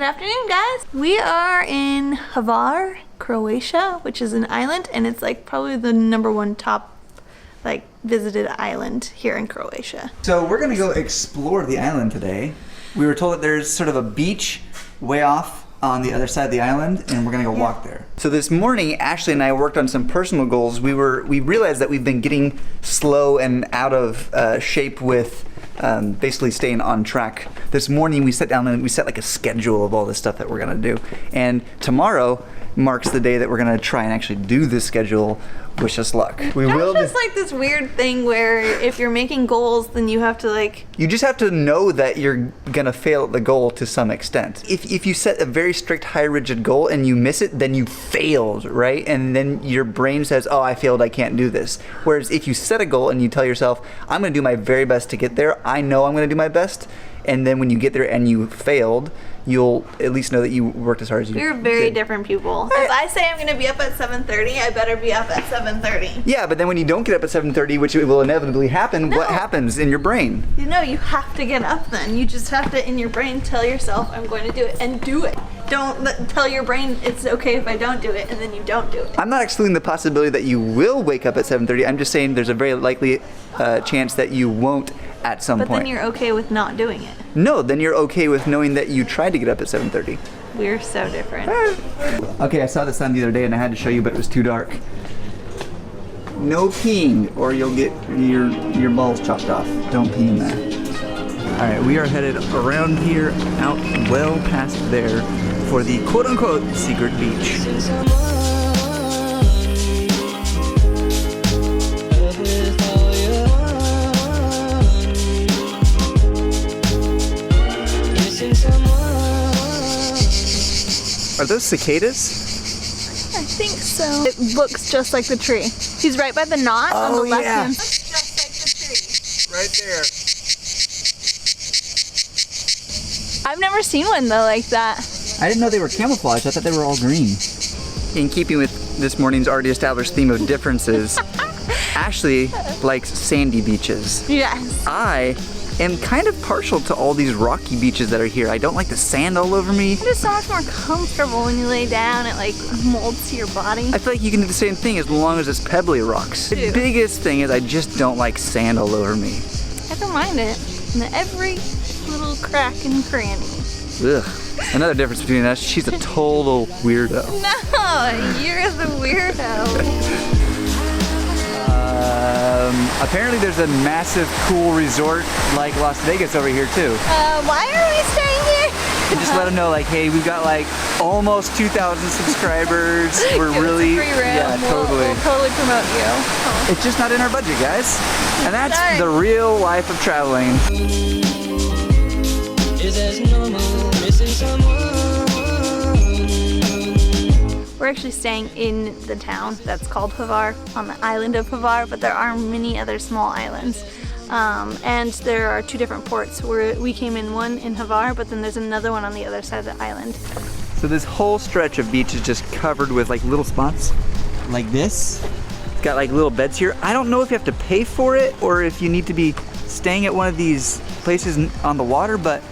Good afternoon, guys. We are in Hvar, Croatia, which is an island, and it's like probably the #1 top like visited island here in Croatia. So we're gonna go explore the island today. We were told that there's sort of a beach way off on the other side of the island, and we're gonna go walk there. So this morning, Ashley and I worked on some personal goals. We realized that we've been getting slow and out of shape with basically staying on track. This morning we sat down and we set like a schedule of all the stuff that we're gonna do. And tomorrow marks the day that we're gonna try and actually do this schedule. Wish us luck. We will. It's like this weird thing where if you're making goals, then you have to like... You just have to know that you're gonna fail at the goal to some extent. If you set a very strict, high rigid goal and you miss it, then you failed, right? And then your brain says, oh, I failed, I can't do this. Whereas if you set a goal and you tell yourself, I'm gonna do my very best to get there, I know I'm gonna do my best, and then when you get there and you failed, you'll at least know that you worked as hard as you did. We're very different people. If I say I'm gonna be up at 7:30, I better be up at 7:30. Yeah, but then when you don't get up at 7:30, which will inevitably happen, what happens in your brain? You know, you have to get up then. You just have to, in your brain, tell yourself, I'm going to do it, and do it. Don't tell your brain it's okay if I don't do it, and then you don't do it. I'm not excluding the possibility that you will wake up at 7:30. I'm just saying there's a very likely chance that you won't at some point. But then you're okay with not doing it. No, then you're okay with knowing that you tried to get up at 7:30. We're so different. Okay, I saw the sun the other day and I had to show you, but it was too dark. No peeing or you'll get your balls chopped off. Don't pee in there. All right, we are headed around here, out well past there for the quote-unquote secret beach. Are those cicadas? I think so. It looks just like the tree. She's right by the knot on the left hand. Just like the tree. Right there. I've never seen one though like that. I didn't know they were camouflaged. I thought they were all green. In keeping with this morning's already established theme of differences, Ashley likes sandy beaches. Yes. I am kind of partial to all these rocky beaches that are here. I don't like the sand all over me. It is so much more comfortable when you lay down. It like molds to your body. I feel like you can do the same thing as long as it's pebbly rocks. The biggest thing is I just don't like sand all over me. I don't mind it. In every little crack and cranny. Ugh. Another difference between us, she's a total weirdo. No, you're the weirdo. Apparently there's a massive cool resort like Las Vegas over here too. Why are we staying here? And just let them know like, hey, we've got like almost 2,000 subscribers. We're really, yeah, totally. We'll totally promote you. It's just not in our budget, guys. And that's the real life of traveling. We're actually staying in the town that's called Hvar, on the island of Hvar, but there are many other small islands. And there are 2 different ports. We came in one in Hvar, but then there's another one on the other side of the island. So this whole stretch of beach is just covered with like little spots like this. It's got like little beds here. I don't know if you have to pay for it or if you need to be staying at one of these places on the water, but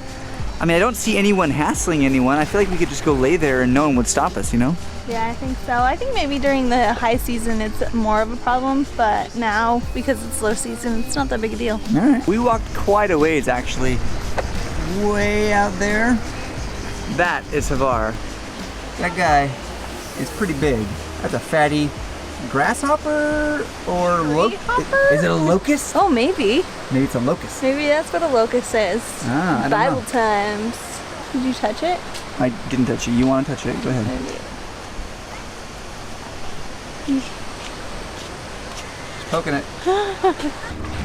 I mean, I don't see anyone hassling anyone. I feel like we could just go lay there and no one would stop us, you know? Yeah, I think so. I think maybe during the high season it's more of a problem, but now, because it's low season, it's not that big a deal. All right. We walked quite a ways, actually. Way out there. That is Hvar. That guy is pretty big. That's a fatty grasshopper or locust? Is it a locust? Oh, maybe. Maybe it's a locust. Maybe that's what a locust is. Ah, I don't Bible know. times. Did you touch it? I didn't touch it. You want to touch it? Go ahead. Maybe. Just poking it.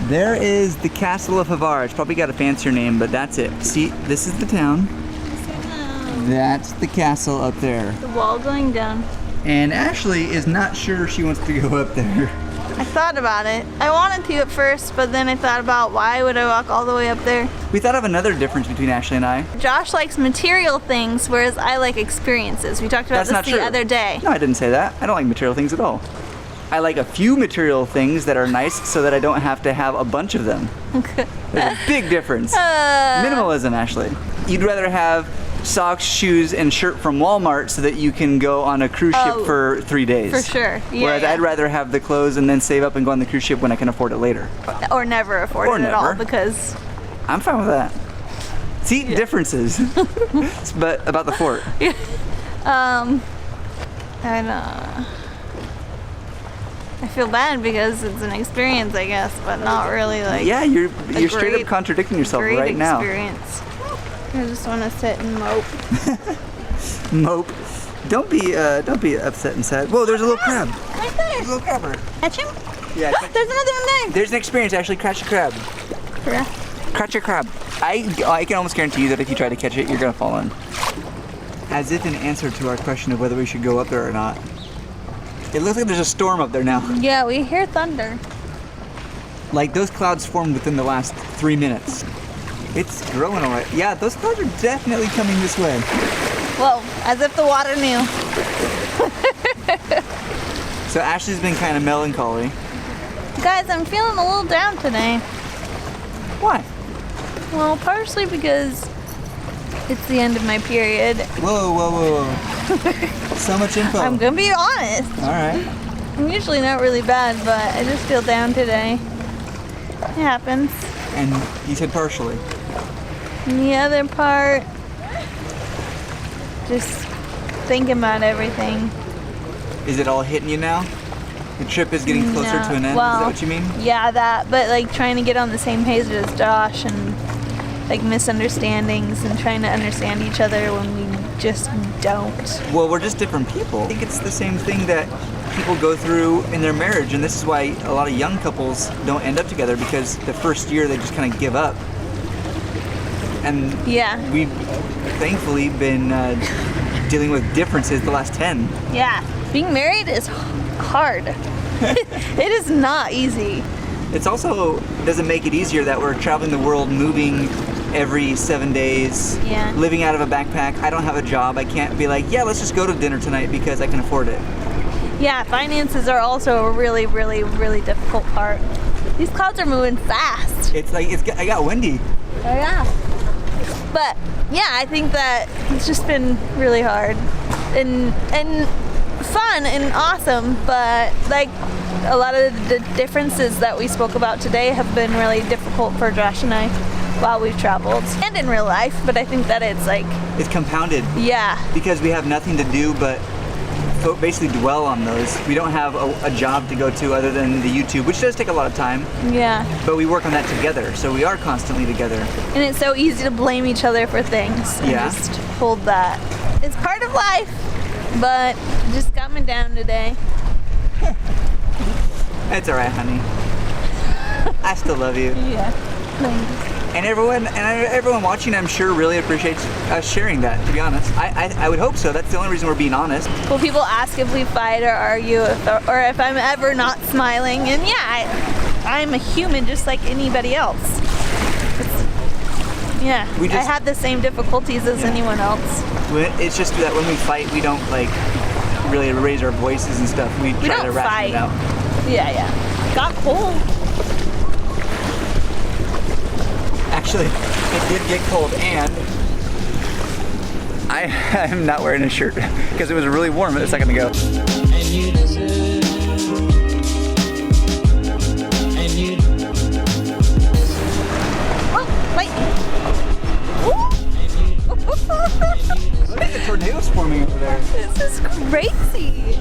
There is the castle of Hvar. It's probably got a fancier name, but that's it. See, this is the town. That's the castle up there. The wall going down. And Ashley is not sure she wants to go up there. I thought about it. I wanted to at first, but then I thought about why would I walk all the way up there? We thought of another difference between Ashley and I. Josh likes material things, whereas I like experiences. We talked about this the other day. No, I didn't say that. I don't like material things at all. I like a few material things that are nice so that I don't have to have a bunch of them. There's a big difference. Minimalism, Ashley. You'd rather have socks, shoes, and shirt from Walmart so that you can go on a cruise ship for 3 days. For sure. Yeah, Whereas I'd rather have the clothes and then save up and go on the cruise ship when I can afford it later. Or never afford it at all, because I'm fine with that. See, differences. But about the fort. And I feel bad because it's an experience, I guess, but not really like. Yeah, you're straight up contradicting yourself right now. Experience. I just want to sit and mope. Mope. Don't be upset and sad. Whoa, there's a little crab. Right there. There's a little crabber. Catch him? Yeah. There's another one there. There's an experience actually. Catch a crab. Yeah. Catch a crab. I can almost guarantee you that if you try to catch it, you're gonna fall in. As if in answer to our question of whether we should go up there or not. It looks like there's a storm up there now. Yeah, we hear thunder. Like those clouds formed within the last 3 minutes. It's growing alright. Yeah, those clouds are definitely coming this way. Whoa, as if the water knew. So Ashley's been kind of melancholy. Guys, I'm feeling a little down today. Why? Well, partially because it's the end of my period. Whoa, whoa, whoa, whoa. So much info. I'm gonna be honest. Alright. I'm usually not really bad, but I just feel down today. It happens. And you said partially. And the other part, just thinking about everything. Is it all hitting you now? The trip is getting closer to an end? Well, is that what you mean? Yeah, that, but like trying to get on the same page as Josh and like misunderstandings and trying to understand each other when we just don't. Well, we're just different people. I think it's the same thing that people go through in their marriage, and this is why a lot of young couples don't end up together, because the first year they just kind of give up. And yeah, we've thankfully been dealing with differences the last 10. Yeah, being married is hard. It is not easy. It's also doesn't make it easier that we're traveling the world, moving every 7 days, Yeah. living out of a backpack. I don't have a job. I can't be like, yeah, let's just go to dinner tonight because I can afford it. Yeah, finances are also a really, really, really difficult part. These clouds are moving fast. It's like I got windy. Oh yeah. But yeah, I think that it's just been really hard and fun and awesome, but like a lot of the differences that we spoke about today have been really difficult for Josh and I while we've traveled and in real life, but I think that it's like It's compounded. Yeah. Because we have nothing to do but basically dwell on those. We don't have a job to go to other than the YouTube, which does take a lot of time. Yeah. But we work on that together, so we are constantly together. And it's so easy to blame each other for things and Yeah. just hold that. It's part of life, but just got me down today. It's all right, honey. I still love you. Yeah. Thanks. And everyone watching, I'm sure, really appreciates us sharing that, to be honest. I would hope so. That's the only reason we're being honest. Well, people ask if we fight or argue or if I'm ever not smiling. And yeah, I'm a human just like anybody else. Yeah, I have the same difficulties as anyone else. It's just that when we fight, we don't like really raise our voices and stuff. We try to ration it out. Yeah, yeah. Got cold. Actually, it did get cold, and I'm not wearing a shirt because it was really warm a second ago. Oh, wait. Look at the tornadoes forming over there. This is crazy.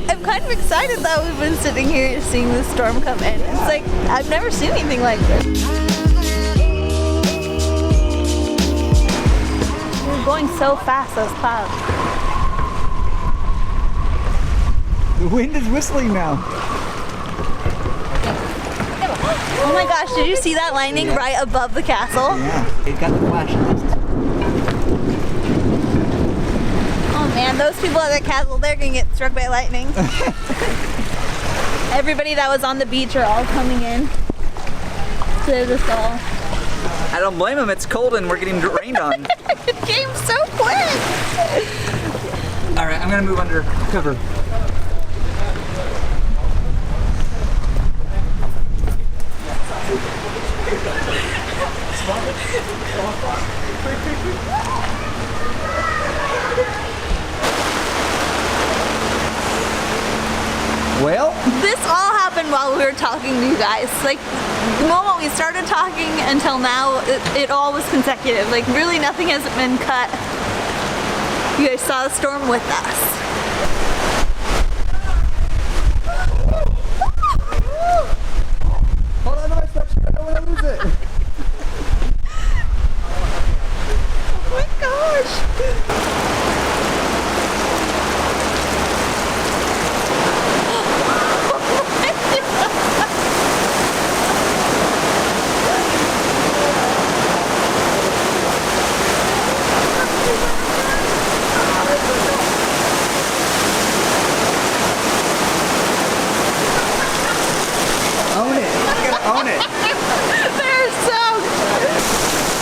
I'm kind of excited that we've been sitting here seeing the storm come in. It's like, I've never seen anything like this. We're going so fast, those clouds. The wind is whistling now. Oh my gosh, did you see that lightning right above the castle? Yeah, it got the flash at least. Oh man, those people at the castle, they're gonna get struck by lightning. Everybody that was on the beach are all coming in. So there's us all. I don't blame them. It's cold and we're getting rained on. It came so quick. All right, I'm gonna move under cover. Well, This all happened while we were talking to you guys. Like, the moment we started talking until now, it all was consecutive. Like, really nothing has been cut. You guys saw the storm with us. hold on, I don't want to lose it. Oh my gosh! Own it. You gotta own it. They're soaked!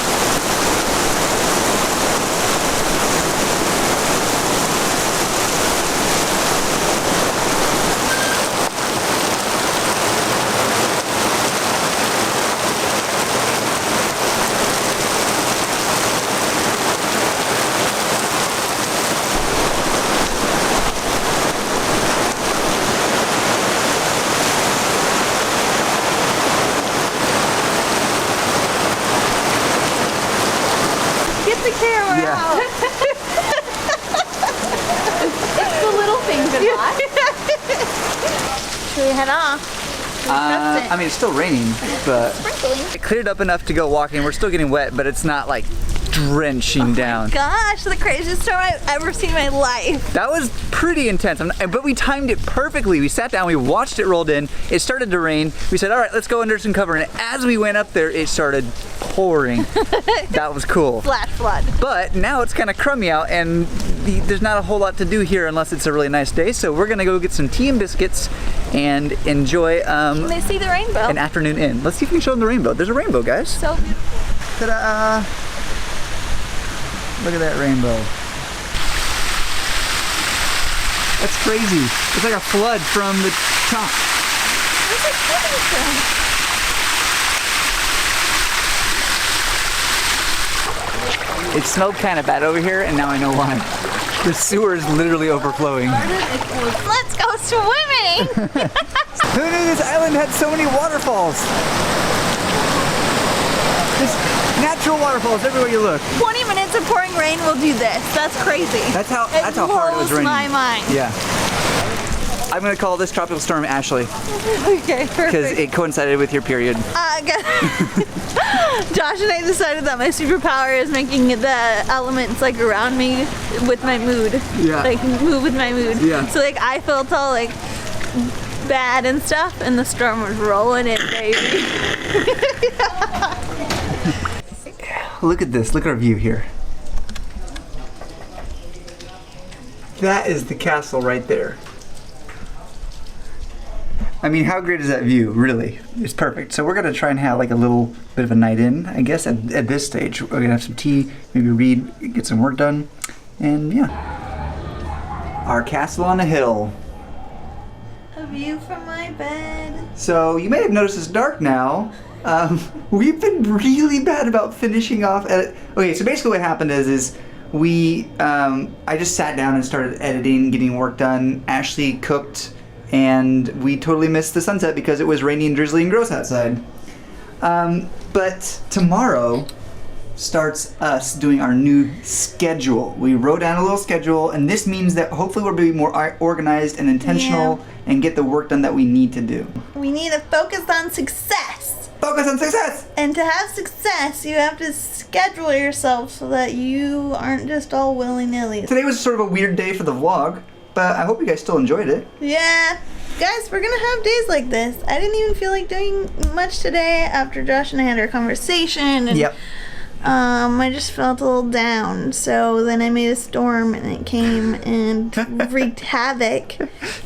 Get the camera Yeah. out! It's the little things in life. Should we head off? I mean, it's still raining, but Sprinkling. it cleared up enough to go walking. We're still getting wet, but it's not like drenching down. Gosh, the craziest storm I've ever seen in my life. That was pretty intense, but we timed it perfectly. We sat down, we watched it rolled in. It started to rain. We said, all right, let's go under some cover. And as we went up there, it started pouring. That was cool. Flash flood. But now it's kind of crummy out, and there's not a whole lot to do here unless it's a really nice day. So we're gonna go get some tea and biscuits and enjoy Can they see the rainbow? an afternoon in. Let's see if we can show them the rainbow. There's a rainbow, guys. So beautiful. Ta-da! Look at that rainbow. That's crazy. It's like a flood from the top. Where's it coming from? It smelled kind of bad over here, and now I know why. The sewer is literally overflowing. Let's go swimming! Who knew this island had so many waterfalls? There's natural waterfalls everywhere you look. 20 minutes of pouring rain will do this. That's crazy. That's how hard it was blows raining. my mind. Yeah. I'm gonna call this tropical storm Ashley Okay, because perfect. it coincided with your period. Josh and I decided that my superpower is making the elements like around me with my mood. Yeah. Like move with my mood. Yeah. So like I felt all like bad and stuff, and the storm was rolling in, baby. Look at this. Look at our view here. That is the castle right there. I mean, how great is that view, really? It's perfect. So we're gonna try and have like a little bit of a night in, I guess, at this stage. We're gonna have some tea, maybe read, get some work done, and yeah. Our castle on a hill. A view from my bed. So you may have noticed it's dark now. We've been really bad about finishing off edit. Okay, so basically what happened is we, I just sat down and started editing, getting work done. Ashley cooked, and we totally missed the sunset because it was rainy and drizzly and gross outside. But tomorrow starts us doing our new schedule. We wrote down a little schedule, and this means that hopefully we'll be more organized and intentional and get the work done that we need to do. We need to focus on success. Focus on success! And to have success, you have to schedule yourself so that you aren't just all willy-nilly. Today was sort of a weird day for the vlog, but I hope you guys still enjoyed it. Yeah. Guys, we're gonna have days like this. I didn't even feel like doing much today after Josh and I had our conversation. And, Yep. I just felt a little down. So then I made a storm and it came and wreaked havoc.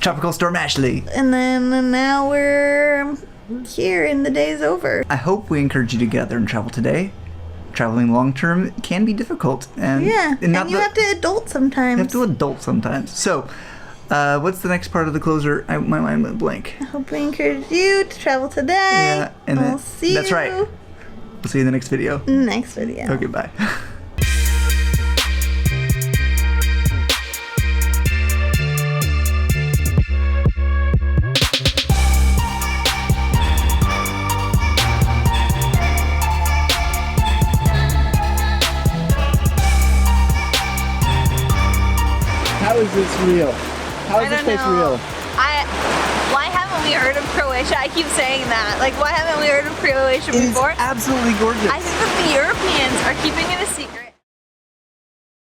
Tropical Storm Ashley. And then now we're here and the day's over. I hope we encourage you to get out there and travel today. Traveling long term can be difficult, and Yeah, and not you have to adult sometimes. you have to adult sometimes. So, what's the next part of the closer? My mind went blank. I hope we encourage you to travel today. Yeah, and we'll then- see that's you right. We'll see you in the next video. in the next video. Okay, bye. is this real? How I is this don't place know. real? Why haven't we heard of Croatia? I keep saying that. Like, why haven't we heard of Croatia It's before? absolutely gorgeous. I think that the Europeans are keeping it a secret.